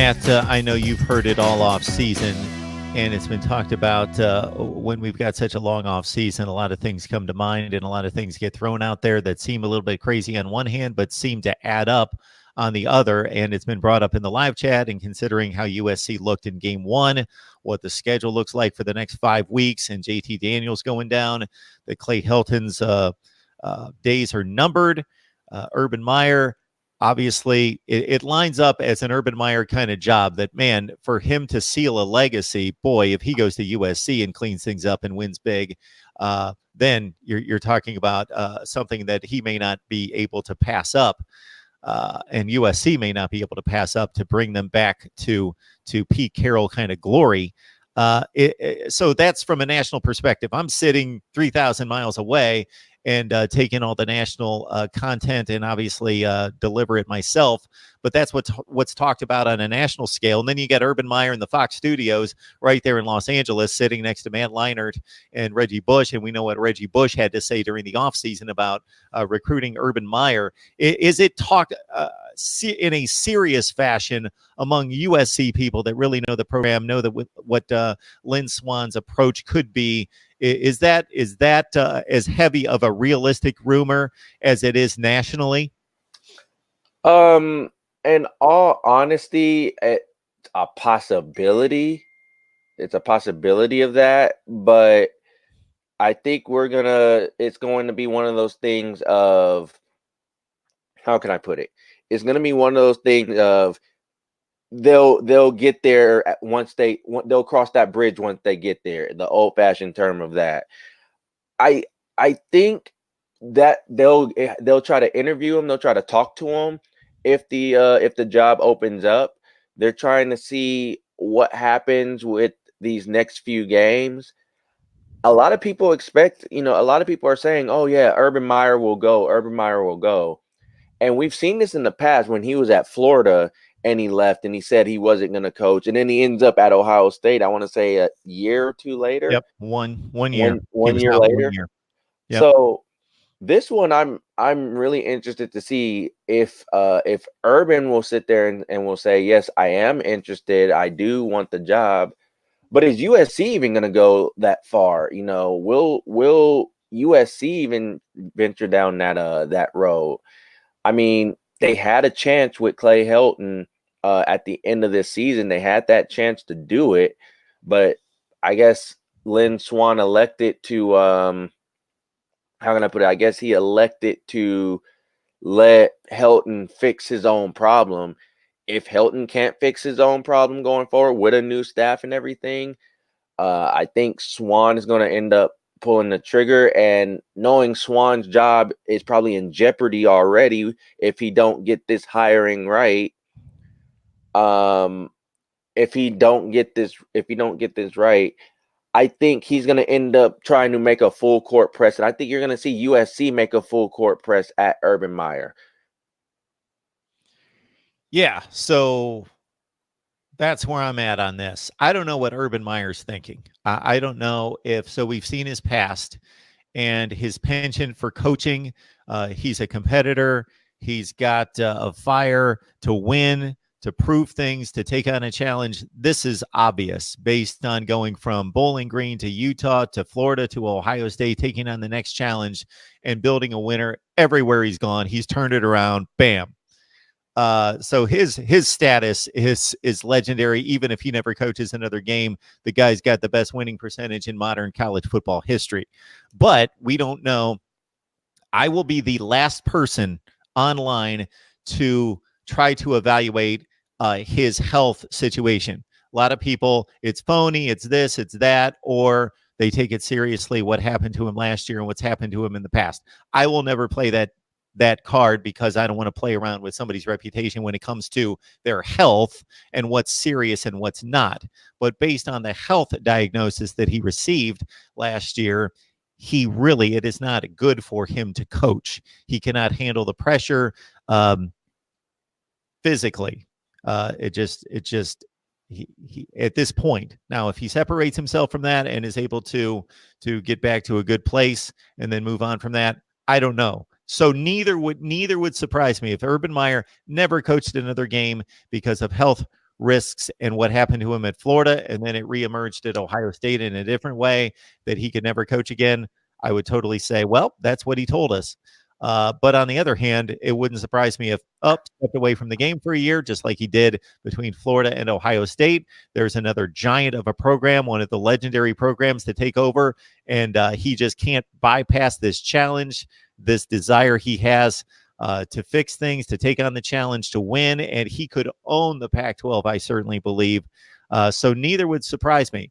Matt, I know you've heard it all off season, and it's been talked about when we've got such a long off season. A lot of things come to mind, and a lot of things get thrown out there that seem a little bit crazy on one hand, but seem to add up on the other. And it's been brought up in the live chat, and considering how USC looked in game one, what the schedule looks like for the next 5 weeks, and JT Daniels going down, that Clay Helton's days are numbered. Urban Meyer, obviously, it lines up as an Urban Meyer kind of job that, man, for him to seal a legacy, boy, if he goes to USC and cleans things up and wins big, then you're talking about something that he may not be able to pass up, and USC may not be able to pass up to bring them back to Pete Carroll kind of glory. So that's from a national perspective. I'm sitting 3,000 miles away and take in all the national content and obviously deliver it myself. But that's what's talked about on a national scale. And then you got Urban Meyer in the Fox studios right there in Los Angeles, sitting next to Matt Leinart and Reggie Bush. And we know what Reggie Bush had to say during the offseason about recruiting Urban Meyer. Is it talked in a serious fashion among USC people that really know the program, know that what Lynn Swann's approach could be? Is that as heavy of a realistic rumor as it is nationally? In all honesty, it's a possibility. It's a possibility of that, but I think it's going to be one of those things of, how can I put it? It's going to be one of those things of they'll get there they'll cross that bridge once they get there. The old-fashioned term of that. I think that they'll try to interview him. They'll try to talk to him if the job opens up. They're trying to see what happens with these next few games. A lot of people expect, a lot of people are saying, "Oh yeah, Urban Meyer will go. Urban Meyer will go." And we've seen this in the past when he was at Florida and he left and he said he wasn't going to coach, and then he ends up at Ohio State. I want to say a year or two later. Yep, one year. One year later. 1 year. Yep. So this one, I'm really interested to see if Urban will sit there and will say, yes, I am interested. I do want the job. But is USC even going to go that far? Will USC even venture down that road? I mean, they had a chance with Clay Helton at the end of this season. They had that chance to do it, but I guess Lynn Swann elected to how can I put it? I guess he elected to let Helton fix his own problem. If Helton can't fix his own problem going forward with a new staff and everything, I think Swann is going to end up pulling the trigger, and knowing Swann's job is probably in jeopardy already if he don't get this hiring right. If he don't get this right, I think he's going to end up trying to make a full court press, and I think you're going to see USC make a full court press at Urban Meyer. Yeah, so that's where I'm at on this. I don't know what Urban Meyer's thinking. I don't know so we've seen his past and his penchant for coaching. He's a competitor. He's got a fire to win, to prove things, to take on a challenge. This is obvious based on going from Bowling Green to Utah to Florida to Ohio State, taking on the next challenge and building a winner everywhere he's gone. He's turned it around. Bam. So his status is legendary. Even if he never coaches another game, the guy's got the best winning percentage in modern college football history. But we don't know. I will be the last person online to try to evaluate his health situation. A lot of people, it's phony, it's this, it's that, or they take it seriously what happened to him last year and what's happened to him in the past. I will never play that card because I don't want to play around with somebody's reputation when it comes to their health and what's serious and what's not. But based on the health diagnosis that he received last year, it is not good for him to coach. He cannot handle the pressure physically. He at this point now, if he separates himself from that and is able to get back to a good place and then move on from that, I don't know. So neither would surprise me if Urban Meyer never coached another game because of health risks and what happened to him at Florida, and then it reemerged at Ohio State in a different way that he could never coach again, I would totally say, well, that's what he told us. But on the other hand, it wouldn't surprise me if stepped away from the game for a year, just like he did between Florida and Ohio State. There's another giant of a program, one of the legendary programs to take over, and he just can't bypass this challenge, this desire he has to fix things, to take on the challenge, to win, and he could own the Pac-12, I certainly believe. So neither would surprise me.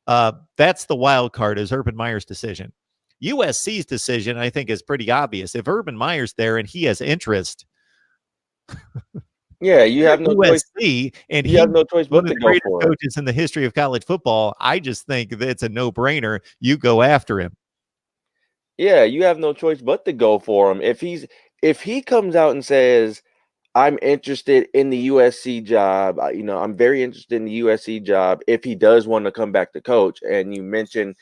That's the wild card, is Urban Meyer's decision. USC's decision, I think, is pretty obvious. If Urban Meyer's there and he has interest, yeah, you have no USC, choice. and you have no choice but one of to the go greatest for coaches in the history of college football. I just think that it's a no-brainer. You go after him. Yeah, you have no choice but to go for him. If he comes out and says, I'm interested in the USC job, I'm very interested in the USC job, if he does want to come back to coach, and you mentioned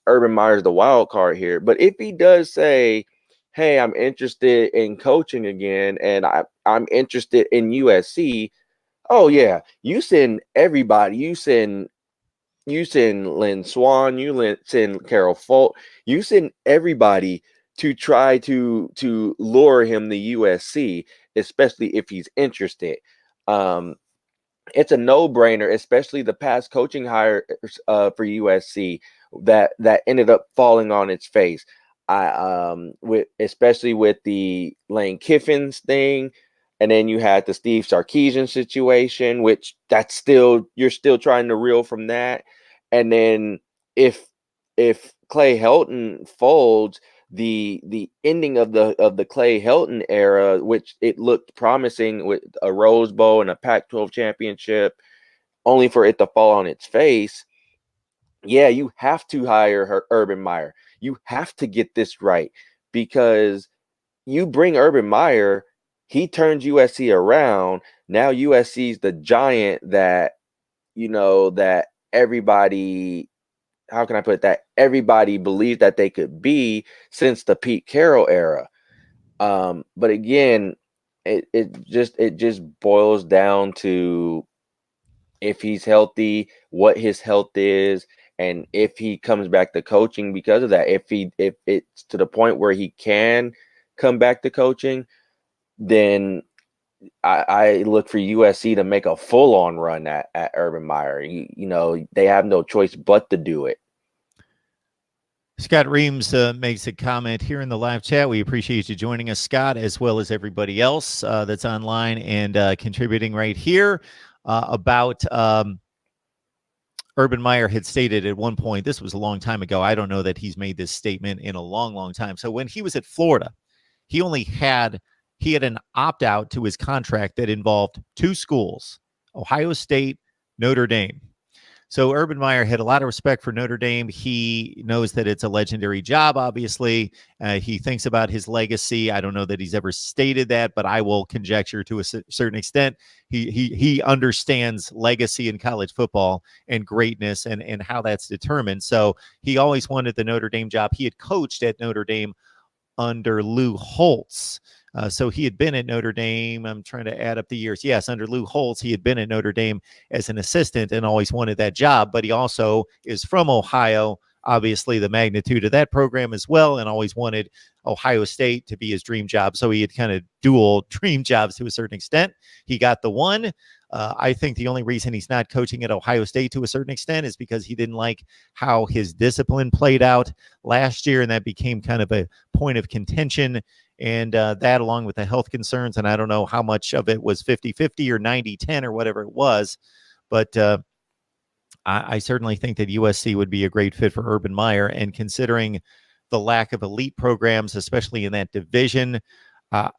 Urban Meyer's the wild card here, but if he does say, hey, I'm interested in coaching again, and I'm interested in USC, oh yeah, you send everybody, you send Lynn Swan, you send Carol Folt, you send everybody to try to lure him to USC, especially if he's interested. It's a no-brainer, especially the past coaching hires for USC that ended up falling on its face. Especially with the Lane Kiffin's thing, and then you had the Steve Sarkisian situation, which you're still trying to reel from that. And then if Clay Helton folds, the ending of the Clay Helton era, which it looked promising with a Rose Bowl and a Pac-12 championship, only for it to fall on its face. Yeah, you have to hire Urban Meyer. You have to get this right, because you bring Urban Meyer, he turns USC around. Now USC's the giant that that everybody, how can I put it, that everybody believed that they could be since the Pete Carroll era. But again, it just boils down to if he's healthy, what his health is, and if he comes back to coaching because of that. If it's to the point where he can come back to coaching, then I look for USC to make a full-on run at Urban Meyer. They have no choice but to do it. Scott Reams makes a comment here in the live chat. We appreciate you joining us, Scott, as well as everybody else that's online and contributing right here about Urban Meyer had stated at one point, this was a long time ago, I don't know that he's made this statement in a long, long time. So when he was at Florida, he had an opt-out to his contract that involved two schools, Ohio State, Notre Dame. So Urban Meyer had a lot of respect for Notre Dame. He knows that it's a legendary job, obviously. He thinks about his legacy. I don't know that he's ever stated that, but I will conjecture to a certain extent. He understands legacy in college football and greatness and how that's determined. So he always wanted the Notre Dame job. He had coached at Notre Dame under Lou Holtz. So he had been at Notre Dame. I'm trying to add up the years. Yes, under Lou Holtz, he had been at Notre Dame as an assistant and always wanted that job. But he also is from Ohio, obviously the magnitude of that program as well, and always wanted Ohio State to be his dream job. So he had kind of dual dream jobs to a certain extent. He got the one. I think the only reason he's not coaching at Ohio State to a certain extent is because he didn't like how his discipline played out last year, and that became kind of a point of contention. And that, along with the health concerns, and I don't know how much of it was 50-50 or 90-10 or whatever it was, but I certainly think that USC would be a great fit for Urban Meyer. And considering the lack of elite programs, especially in that division,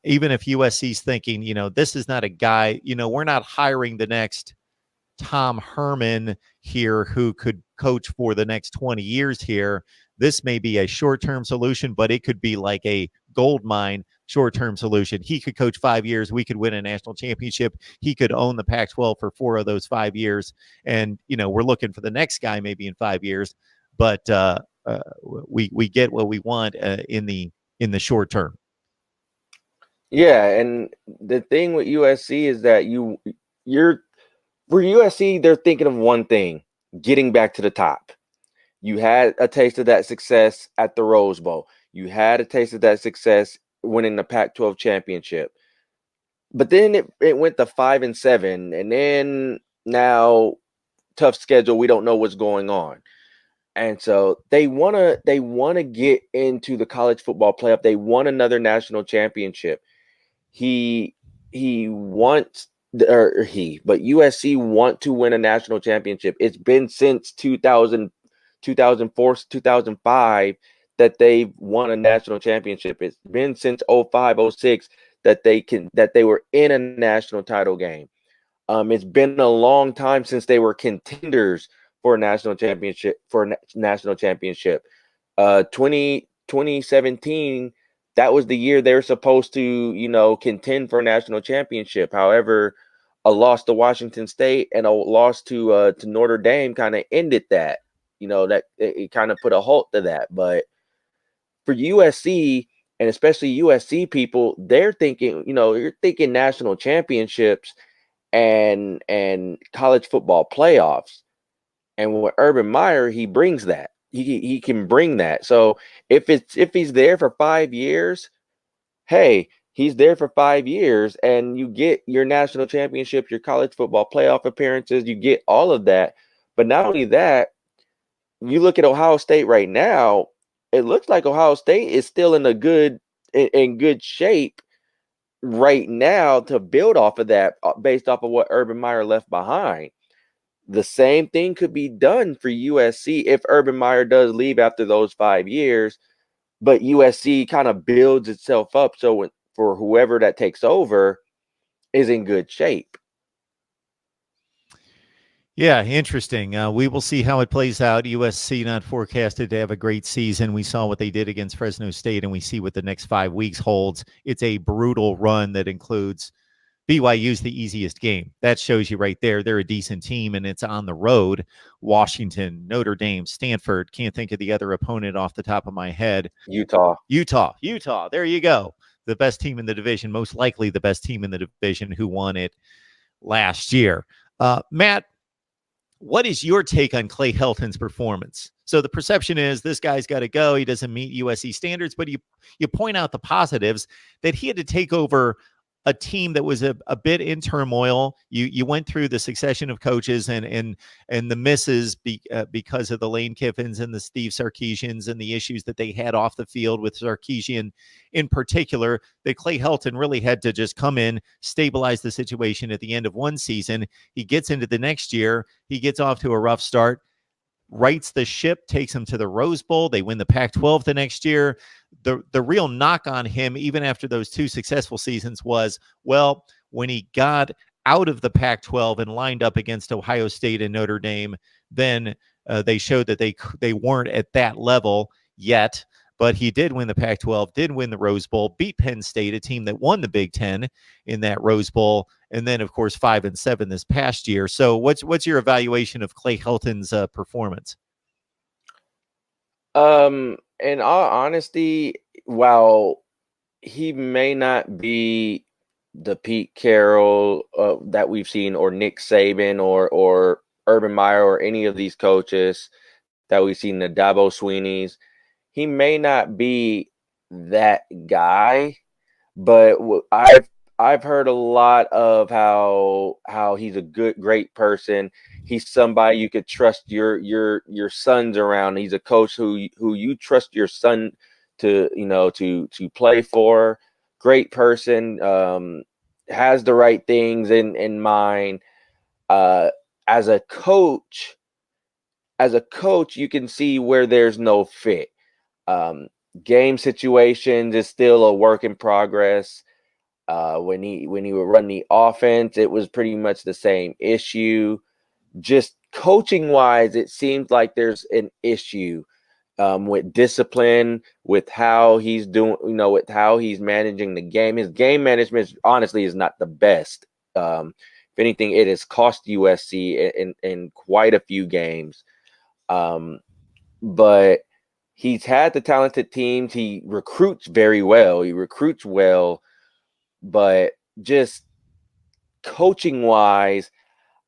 even if USC's thinking, this is not a guy, we're not hiring the next Tom Herman here who could coach for the next 20 years here. This may be a short-term solution, but it could be like a gold mine short-term solution. He could coach 5 years. We could win a national championship. He could own the Pac-12 for 4 of those 5 years. And, we're looking for the next guy maybe in 5 years, but we get what we want in the short term. Yeah, and the thing with USC is that For USC, they're thinking of one thing: getting back to the top. You had a taste of that success at the Rose Bowl. You had a taste of that success winning the Pac-12 championship. But then it went to 5-7, and then now tough schedule. We don't know what's going on. And so they wanna get into the college football playoff. They want another national championship. He he wants but USC want to win a national championship. It's been since 2004, 2005 that they've won a national championship. It's been since 05, 06 that they were in a national title game. It's been a long time since they were contenders for a national championship. 2017, that was the year they were supposed to, contend for a national championship. However, a loss to Washington State and a loss to Notre Dame kind of ended that. That it kind of put a halt to that. But for USC, and especially USC people, they're thinking, you're thinking national championships and college football playoffs. And with Urban Meyer, he brings that. He can bring that. So if he's there for 5 years, hey, he's there for 5 years, and you get your national championship, your college football playoff appearances, you get all of that. But not only that, you look at Ohio State right now, it looks like Ohio State is still in good shape right now to build off of that, based off of what Urban Meyer left behind. The same thing could be done for USC if Urban Meyer does leave after those 5 years, but USC kind of builds itself up so for whoever that takes over is in good shape. Yeah, interesting. We will see how it plays out. USC not forecasted to have a great season. We saw what they did against Fresno State, and we see what the next 5 weeks holds. It's a brutal run that includes BYU's the easiest game. That shows you right there. They're a decent team, and it's on the road. Washington, Notre Dame, Stanford. Can't think of the other opponent off the top of my head. Utah. There you go. The best team in the division, most likely the best team in the division, who won it last year. Matt, what is your take on Clay Helton's performance? So the perception is this guy's got to go. He doesn't meet USC standards, but you point out the positives, that he had to take over a team that was a bit in turmoil. You went through the succession of coaches and the misses because of the Lane Kiffins and the Steve Sarkisians and the issues that they had off the field, with Sarkisian in particular, that Clay Helton really had to just come in, stabilize the situation at the end of one season. He gets into the next year. He gets off to a rough start, rights the ship, takes them to the Rose Bowl. They win the Pac-12 the next year. The real knock on him, even after those 2 successful seasons, was, well, when he got out of the Pac-12 and lined up against Ohio State and Notre Dame, then they showed that they weren't at that level yet. But he did win the Pac-12, did win the Rose Bowl, beat Penn State, a team that won the Big Ten in that Rose Bowl, and then, of course, 5-7 this past year. So what's your evaluation of Clay Helton's performance? In all honesty, while he may not be the Pete Carroll that we've seen, or Nick Saban, or Urban Meyer, or any of these coaches that we've seen, the Dabo Sweeneys, he may not be that guy, but I've heard a lot of how he's a great person. He's somebody you could trust your sons around. He's a coach who you trust your son to play for. Great person, has the right things in mind. As a coach, you can see where there's no fit. Game situations is still a work in progress. When he would run the offense, it was pretty much the same issue. Just coaching wise, it seems like there's an issue with discipline, with how he's doing, with how he's managing the game. His game management, honestly, is not the best. If anything, it has cost USC in quite a few games. But he's had the talented teams. He recruits very well. But just coaching wise,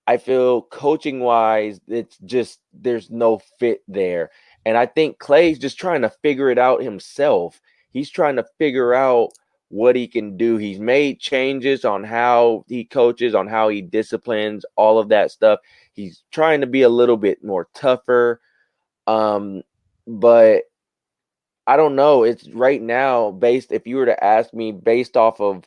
I feel coaching wise, it's just there's no fit there. And I think Clay's just trying to figure it out himself. He's trying to figure out what he can do. He's made changes on how he coaches, on how he disciplines, all of that stuff. He's trying to be a little bit more tougher. But I don't know. It's right now based, if you were to ask me based off of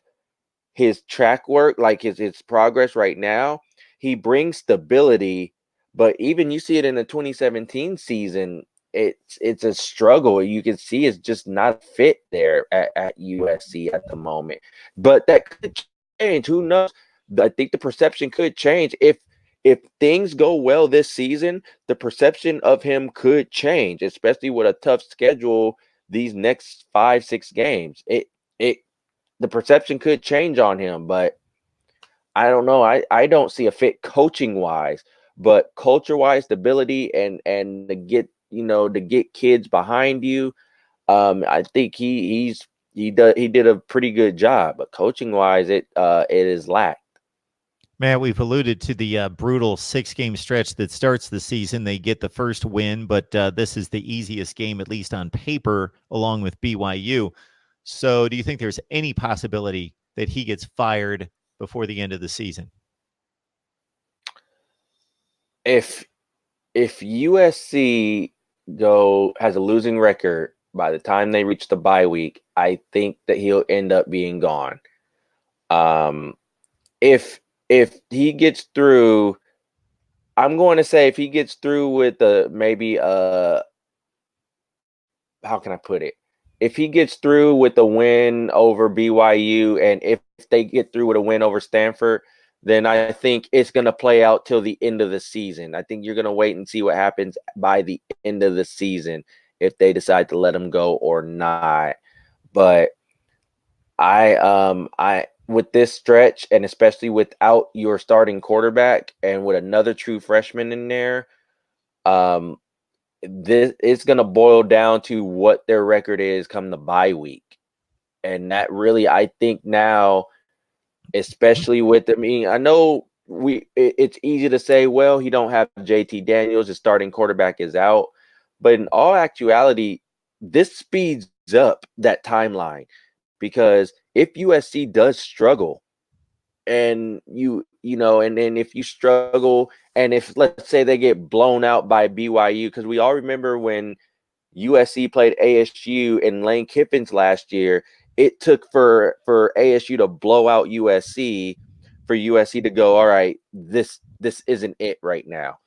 his track work, like his progress right now, he brings stability. But even you see it in the 2017 season, it's a struggle. You can see it's just not fit there at USC at the moment. But that could change. Who knows? I think the perception could change if things go well this season. The perception of him could change, especially with a tough schedule these next 5-6 games. It the perception could change on him, but I don't know. I don't see a fit coaching wise, but culture wise, stability and to get to get kids behind you. I think he did a pretty good job, but coaching wise, it is lacked. Matt, we've alluded to the brutal 6-game stretch that starts the season. They get the first win, but this is the easiest game, at least on paper, along with BYU. So do you think there's any possibility that he gets fired before the end of the season? If USC has a losing record by the time they reach the bye week, I think that he'll end up being gone. If he gets through, I'm going to say if he gets through with how can I put it? If he gets through with a win over BYU, and if they get through with a win over Stanford, then I think it's going to play out till the end of the season. I think you're going to wait and see what happens by the end of the season if they decide to let him go or not. But I with this stretch, and especially without your starting quarterback and with another true freshman in there, this it's going to boil down to what their record is come the bye week. And that really, I think now, especially with I know it's easy to say, well, he don't have JT Daniels, his starting quarterback is out. But in all actuality, this speeds up that timeline, because if USC does struggle, and and then if you struggle, and if let's say they get blown out by BYU, because we all remember when USC played ASU in Lane Kiffin's last year, it took for ASU to blow out USC for USC to go, all right, this isn't it right now.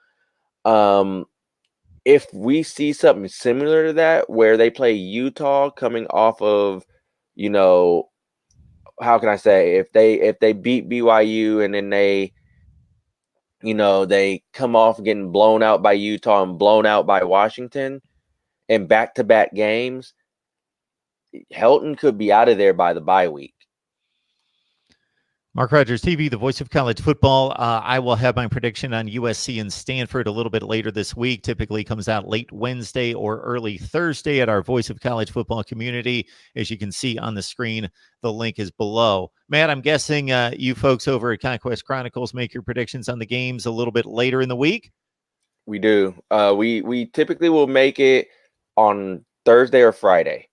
If we see something similar to that, where they play Utah coming off of, how can I say, if they beat BYU and then they come off getting blown out by Utah and blown out by Washington in back-to-back games, Helton could be out of there by the bye week. MarkRogersTV, the voice of college football. I will have my prediction on USC and Stanford a little bit later this week. Typically comes out late Wednesday or early Thursday at our Voice of College Football community. As you can see on the screen, the link is below. Matt, I'm guessing you folks over at Conquest Chronicles make your predictions on the games a little bit later in the week? We do. We typically will make it on Thursday or Friday.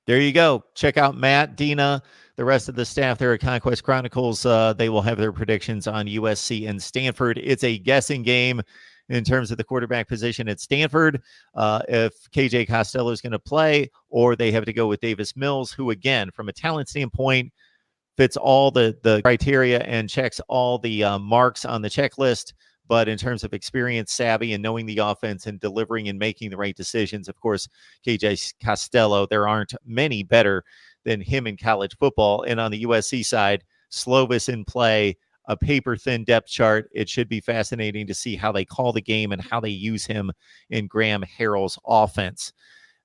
There you go. Check out Matt, Dina, the rest of the staff there at Conquest Chronicles. They will have their predictions on USC and Stanford. It's a guessing game in terms of the quarterback position at Stanford. If KJ Costello is going to play, or they have to go with Davis Mills, who, again, from a talent standpoint, fits all the criteria and checks all the marks on the checklist. But in terms of experience, savvy, and knowing the offense and delivering and making the right decisions, of course, KJ Costello, there aren't many better than him in college football. And on the USC side, Slovis in play, a paper-thin depth chart. It should be fascinating to see how they call the game and how they use him in Graham Harrell's offense.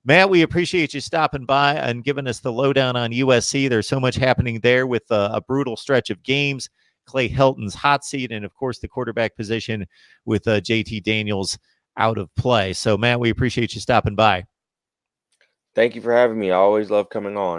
Matt, we appreciate you stopping by and giving us the lowdown on USC. There's so much happening there with a brutal stretch of games. Clay Helton's hot seat, and of course the quarterback position with JT Daniels out of play. So, Matt, we appreciate you stopping by. Thank you for having me. I always love coming on.